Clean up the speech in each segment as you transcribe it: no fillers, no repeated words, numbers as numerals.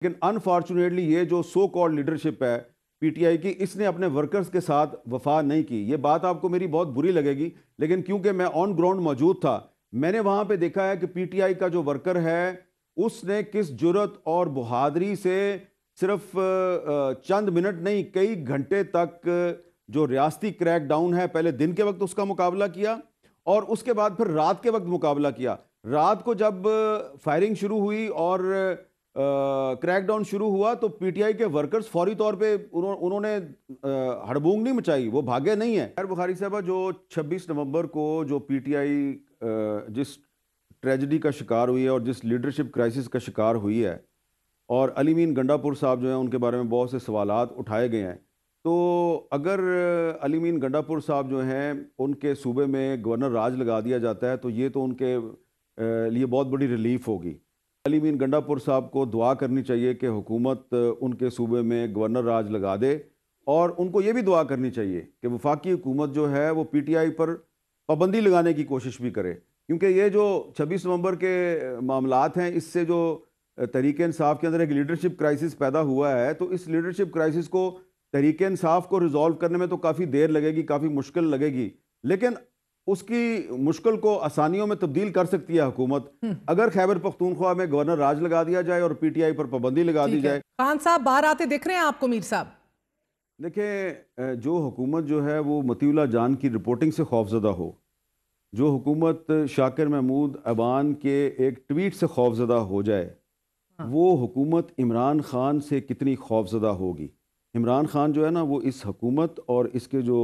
लेकिन अनफॉर्चुनेटली ये जो सो कॉल्ड लीडरशिप है पीटीआई की, इसने अपने वर्कर्स के साथ वफा नहीं की। ये बात आपको मेरी बहुत बुरी लगेगी, लेकिन क्योंकि मैं ऑन ग्राउंड मौजूद था, मैंने वहां पे देखा है कि पीटीआई का जो वर्कर है उसने किस जुर्रत और बहादुरी से सिर्फ चंद मिनट नहीं कई घंटे तक जो रियासती क्रैकडाउन है, पहले दिन के वक्त उसका मुकाबला किया और उसके बाद फिर रात के वक्त मुकाबला किया। रात को जब फायरिंग शुरू हुई और क्रैकडाउन शुरू हुआ तो पीटीआई के वर्कर्स फौरी तौर पे उन्होंने हड़बूंग नहीं मचाई, वो भागे नहीं है। खैर बुखारी साहबा, जो 26 नवंबर को जो पीटीआई जिस ट्रेजेडी का शिकार हुई है और जिस लीडरशिप क्राइसिस का शिकार हुई है, और अली मीन गंडापुर साहब जो हैं उनके बारे में बहुत से सवालात उठाए गए हैं, तो अगर अली मीन गंडापुर साहब जो हैं उनके सूबे में गवर्नर राज लगा दिया जाता है तो ये तो उनके लिए बहुत बड़ी रिलीफ होगी। अली मीन गंडापुर साहब को दुआ करनी चाहिए कि हुकूमत उनके सूबे में गवर्नर राज लगा दे, और उनको ये भी दुआ करनी चाहिए कि वफाकी हुकूमत जो है वो पीटीआई पर पाबंदी लगाने की कोशिश भी करे, क्योंकि ये जो 26 नवंबर के मामलात हैं, इससे जो तहरीक इंसाफ के अंदर एक लीडरशिप क्राइसिस पैदा हुआ है, तो इस लीडरशिप क्राइसिस को तहरीक इंसाफ को रिजॉल्व करने में तो काफ़ी देर लगेगी, काफ़ी मुश्किल लगेगी, लेकिन उसकी मुश्किल को आसानियों में तब्दील कर सकती है हुकूमत, अगर खैबर पख्तूनख्वा में गवर्नर राज लगा दिया जाए और पीटीआई पर पाबंदी लगा दी जाए। खान साहब बाहर आते दिख रहे हैं आपको मीर साहब? देखिए, जो हुकूमत जो है वो मतीउल्लाह जान की रिपोर्टिंग से खौफजदा हो, जो हुकूमत शाकिर महमूद अबान के एक ट्वीट से खौफजदा हो जाए, वो हुकूमत इमरान खान से कितनी खौफजदा होगी। इमरान खान जो है ना, वो इस हुकूमत और इसके जो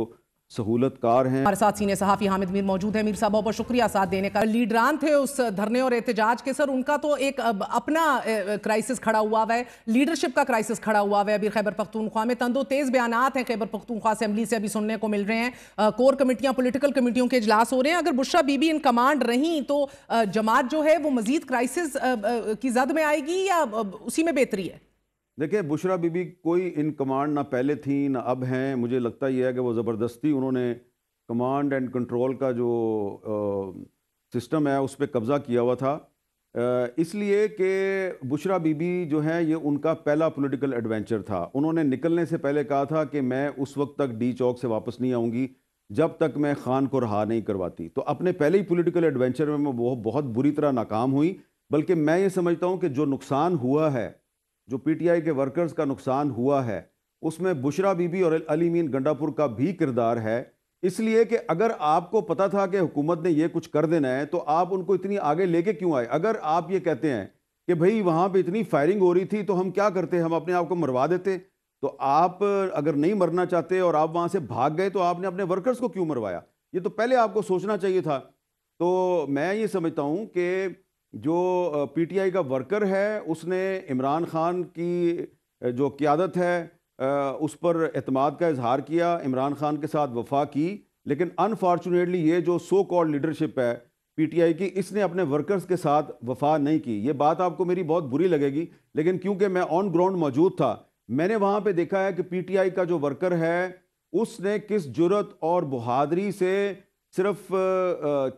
सहूलतकार हैं। हमारे साथ सीनियर सहाफ़ी हामिद मीर मौजूद है। मीर साहब बहुत बहुत शुक्रिया साथ देने का। लीडरान थे उस धरने और एहतजाज के, सर उनका तो एक अपना क्राइसिस खड़ा हुआ है, लीडरशिप का क्राइसिस खड़ा हुआ है अभी खैबर पख्तूनख्वा में। तंदो तेज बयानात हैं खैबर पख्तूनख्वा असेंबली से अभी सुनने को मिल रहे हैं। कोर कमेटियां, पॉलिटिकल कमेटियों के इजलास हो रहे हैं। अगर बुशरा बीबी इन कमांड रही तो जमात जो है वो मजीद क्राइसिस की जद में आएगी या उसी में बेहतरी है? देखिए, बुशरा बीबी कोई इन कमांड ना पहले थी ना अब हैं। मुझे लगता यह है कि वो ज़बरदस्ती उन्होंने कमांड एंड कंट्रोल का जो सिस्टम है उस पर कब्ज़ा किया हुआ था, इसलिए कि बुशरा बीबी जो है ये उनका पहला पॉलिटिकल एडवेंचर था। उन्होंने निकलने से पहले कहा था कि मैं उस वक्त तक डी चौक से वापस नहीं आऊँगी जब तक मैं खान को रहा नहीं करवाती। तो अपने पहले ही पॉलिटिकल एडवेंचर में वो बहुत बुरी तरह नाकाम हुई। बल्कि मैं ये समझता हूँ कि जो नुकसान हुआ है, जो पीटीआई के वर्कर्स का नुकसान हुआ है, उसमें बुशरा बीबी और अली मीन गंडापुर का भी किरदार है। इसलिए कि अगर आपको पता था कि हुकूमत ने ये कुछ कर देना है तो आप उनको इतनी आगे लेके क्यों आए? अगर आप ये कहते हैं कि भाई वहाँ पे इतनी फायरिंग हो रही थी तो हम क्या करते, हम अपने आप को मरवा देते, तो आप अगर नहीं मरना चाहते और आप वहाँ से भाग गए तो आपने अपने वर्कर्स को क्यों मरवाया? ये तो पहले आपको सोचना चाहिए था। तो मैं ये समझता हूँ कि जो पीटीआई का वर्कर है उसने इमरान खान की जो क़यादत है उस पर एतमाद का इजहार किया, इमरान खान के साथ वफा की, लेकिन अनफॉर्चुनेटली ये जो सो कॉल्ड लीडरशिप है पीटीआई की, इसने अपने वर्कर्स के साथ वफा नहीं की। ये बात आपको मेरी बहुत बुरी लगेगी, लेकिन क्योंकि मैं ऑन ग्राउंड मौजूद था, मैंने वहाँ पे देखा है कि पीटीआई का जो वर्कर है उसने किस जुर्रत और बहादुरी से सिर्फ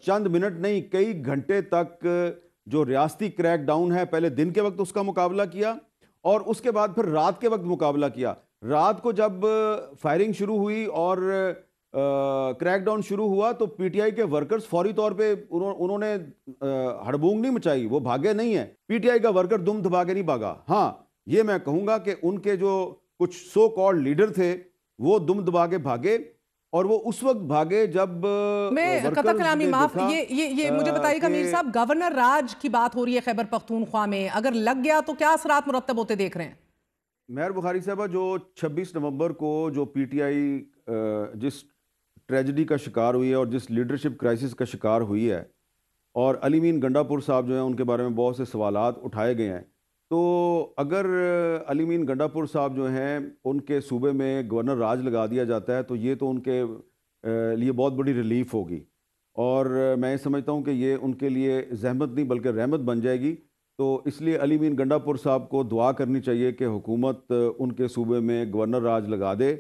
चंद मिनट नहीं कई घंटे तक जो रियासती क्रैकडाउन है, पहले दिन के वक्त उसका मुकाबला किया और उसके बाद फिर रात के वक्त मुकाबला किया। रात को जब फायरिंग शुरू हुई और क्रैकडाउन शुरू हुआ तो पीटीआई के वर्कर्स फौरी तौर पे उन्होंने हड़बूंग नहीं मचाई, वो भागे नहीं है। पीटीआई का वर्कर दुम दबा के नहीं भागा। हाँ, ये मैं कहूँगा कि उनके जो कुछ सो कॉल्ड लीडर थे वो दुम दबा के भागे, और वो उस वक्त भागे जब मैं कथा कलामी माफ, ये मुझे बताइएगा मीर साहब, गवर्नर राज की बात हो रही है खैबर पख्तूनख्वा में, अगर लग गया तो क्या असरात मुरत्तब होते देख रहे हैं? मेहर बुखारी साहबा, जो 26 नवंबर को जो पीटीआई जिस ट्रेजेडी का शिकार हुई है और जिस लीडरशिप क्राइसिस का शिकार हुई है, और अली मीन गंडापुर साहब जो हैं उनके बारे में बहुत से सवालात उठाए गए हैं, तो अगर अली मीन गंडापुर साहब जो हैं उनके सूबे में गवर्नर राज लगा दिया जाता है तो ये तो उनके लिए बहुत बड़ी रिलीफ होगी, और मैं समझता हूँ कि ये उनके लिए जहमत नहीं बल्कि रहमत बन जाएगी। तो इसलिए अली मीन गंडापुर साहब को दुआ करनी चाहिए कि हुकूमत उनके सूबे में गवर्नर राज लगा दे,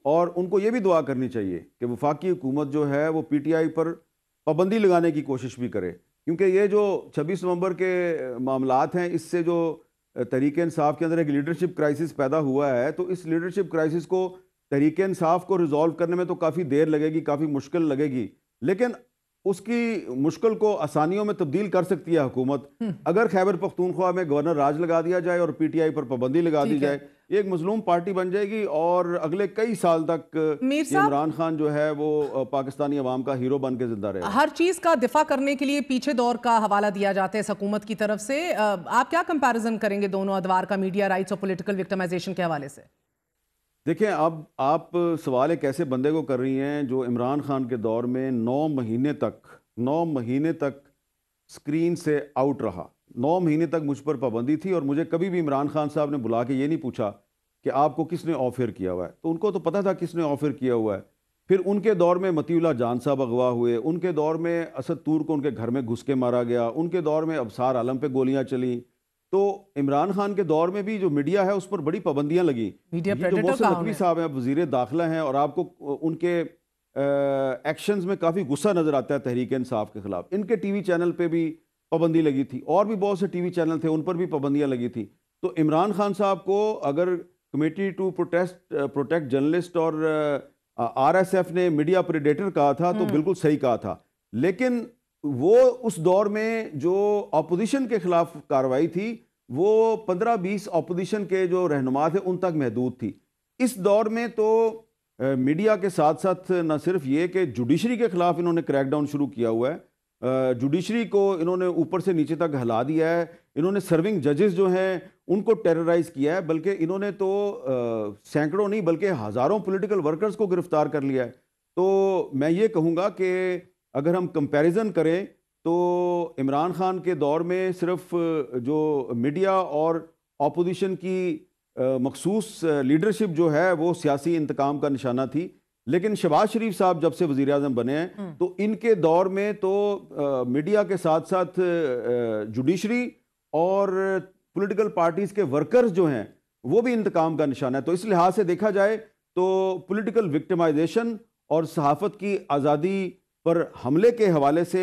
और उनको ये भी दुआ करनी चाहिए कि वफाकी हुकूमत जो है वो पीटीआई पर पाबंदी लगाने की कोशिश भी करे, क्योंकि ये जो 26 नवंबर के मामलात हैं, इससे जो तहरीक इंसाफ के अंदर एक लीडरशिप क्राइसिस पैदा हुआ है, तो इस लीडरशिप क्राइसिस को तहरीक इंसाफ को रिजॉल्व करने में तो काफ़ी देर लगेगी, काफ़ी मुश्किल लगेगी, लेकिन उसकी मुश्किल को आसानियों में तब्दील कर सकती है हुकूमत। अगर खैबर पख्तूनख्वा में गवर्नर राज लगा दिया जाए और पीटीआई पर पाबंदी लगा दी जाए, एक मजलूम पार्टी बन जाएगी और अगले कई साल तक इमरान खान जो है वो पाकिस्तानी अवाम का हीरो बन के जिंदा रहेगा। हर चीज का दिफा करने के लिए पीछे दौर का हवाला दिया जाता है इस हुकूमत की तरफ से। आप क्या कंपैरिजन करेंगे दोनों अदवार का, मीडिया राइट्स और पॉलिटिकल विक्टिमाइजेशन के हवाले से? देखिए, अब आप सवाल एक ऐसे बंदे को कर रही हैं जो इमरान खान के दौर में 9 महीने तक स्क्रीन से आउट रहा। 9 महीने तक मुझ पर पाबंदी थी और मुझे कभी भी इमरान खान साहब ने बुला के ये नहीं पूछा कि आपको किसने ऑफर किया हुआ है, तो उनको तो पता था किसने ऑफर किया हुआ है। फिर उनके दौर में मतीउल्लाह जान साहब अगवा हुए, उनके दौर में असद तूर को उनके घर में घुस के मारा गया, उनके दौर में अबसार आलम पे गोलियां चली। तो इमरान खान के दौर में भी जो मीडिया है उस पर बड़ी पाबंदियां लगी। मीडिया जो मोहसिन नकवी साहब हैं, वजीर दाखिला हैं, और आपको उनके एक्शंस में काफ़ी गुस्सा नज़र आता है तहरीक इंसाफ के खिलाफ। इनके टीवी चैनल पे भी पाबंदी लगी थी और भी बहुत से टीवी चैनल थे उन पर भी पाबंदियां लगी थी। तो इमरान खान साहब को अगर कमेटी टू प्रोटेक्ट जर्नलिस्ट और आरएसएफ ने मीडिया प्रेडेटर कहा था तो बिल्कुल सही कहा था, लेकिन वो उस दौर में जो अपोजिशन के खिलाफ कार्रवाई थी वो 15-20 अपोजिशन के जो रहनुमा थे उन तक महदूद थी। इस दौर में तो मीडिया के साथ साथ न सिर्फ ये कि जुडिशरी के खिलाफ इन्होंने क्रैकडाउन शुरू किया हुआ है, जुडिशरी को इन्होंने ऊपर से नीचे तक हिला दिया है, इन्होंने सर्विंग जजेस जो हैं उनको टेरराइज किया है, बल्कि इन्होंने तो सैकड़ों नहीं बल्कि हज़ारों पॉलिटिकल वर्कर्स को गिरफ्तार कर लिया है। तो मैं ये कहूँगा कि अगर हम कंपैरिजन करें तो इमरान खान के दौर में सिर्फ जो मीडिया और अपोजिशन की मखसूस लीडरशिप जो है वो सियासी इंतकाम का निशाना थी, लेकिन शहबाज शरीफ साहब जब से वज़ीर आज़म बने हैं तो इनके दौर में तो मीडिया के साथ साथ जुडिशरी और पॉलिटिकल पार्टीज़ के वर्कर्स जो हैं वो भी इंतकाम का निशाना है। तो इस लिहाज से देखा जाए तो पॉलिटिकल विक्टिमाइजेशन और सहाफ़त की आज़ादी पर हमले के हवाले से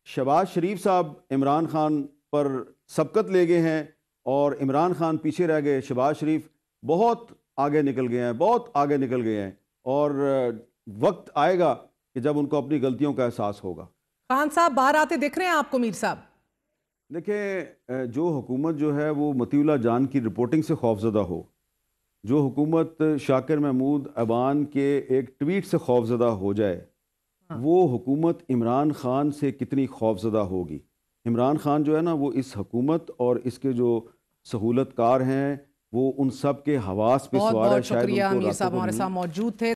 शहबाज शरीफ साहब इमरान खान पर सबकत ले गए हैं और इमरान खान पीछे रह गए। शहबाज शरीफ बहुत आगे निकल गए हैं, बहुत आगे निकल गए हैं, और वक्त आएगा कि जब उनको अपनी गलतियों का एहसास होगा। खान साहब बाहर आते दिख रहे हैं आपको मीर साहब? देखिए, जो हुकूमत जो है वो मतीउल्लाह जान की रिपोर्टिंग से खौफजदा हो, जो हुकूमत शाकिर महमूद अबान के एक ट्वीट से खौफजदा हो जाए, वो हुकूमत इमरान खान से कितनी खौफजदा होगी। इमरान खान जो है ना वो इस हुकूमत और इसके जो सहूलतकार हैं वो उन सब के हवास पे सवार है। बहुत शुक्रिया मीर साहब हमारे साथ मौजूद थे।